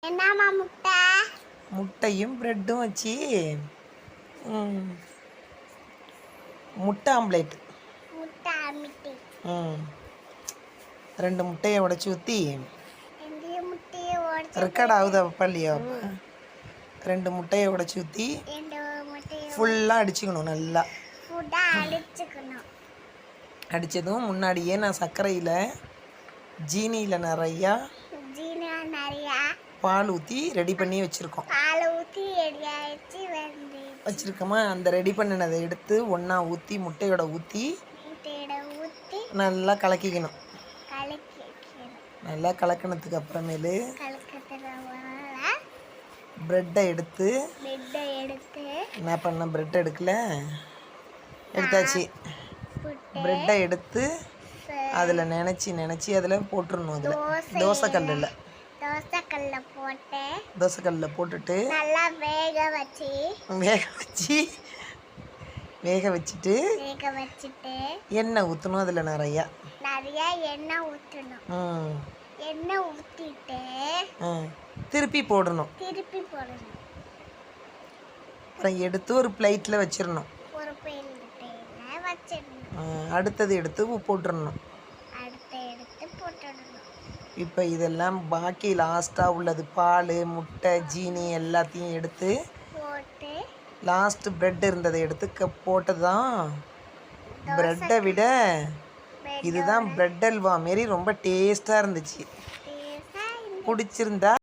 என்னம்மா முட்டை? முட்டையும் ப்ரெட்டும் வச்சு முட்டை ஆம்லேட். முட்டை ஆம்லேட். 2 முட்டையை உடைச்சி ஊற்றி ரெக்கார்ட் ஆகுதா இல்லையா? 2 முட்டையை உடைச்சி ஊற்றி ஃபுல்லாக அடிச்சுக்கணும். நல்லா அடித்ததும் முன்னாடியே நான் சர்க்கரையில் ஜீனியில் நிறையா பால் ஊற்றி ரெடி பண்ணி வச்சுருக்கோமா. அந்த ரெடி பண்ணினதை எடுத்து ஒன்றா ஊற்றி முட்டையோட ஊற்றி நல்லா கலக்கிக்கணும். நல்லா கலக்கினதுக்கு அப்புறமேலு ப்ரெட்டை எடுத்து என்ன பண்ண, ப்ரெட் எடுத்தாச்சு. ப்ரெட்டை எடுத்து அதில் நினச்சி அதில் போட்டுடணும். அதில் தோசைக்கல்லில் போட்டுட்டு நல்லா வேக வச்சுட்டு எண்ணெய் ஊற்றணும். அதில் நிறையா எண்ணெய் ஊற்றணும். எண்ணெய் ஊற்றிட்டு திருப்பி போடணும். அப்புறம் எடுத்து ஒரு பிளேட்டில் வச்சிடணும். அடுத்தது எடுத்து போட்டுடணும். இப்போ இதெல்லாம் பாக்கி லாஸ்ட்டாக உள்ளது பால், முட்டை, ஜீனி எல்லாத்தையும் எடுத்து லாஸ்ட்டு ப்ரெட் இருந்ததை எடுத்து போட்டது தான். ப்ரெட்டை விட இதுதான் ப்ரெட் அல்வா மாரி ரொம்ப டேஸ்ட்டாக இருந்துச்சு. பிடிச்சிருந்தா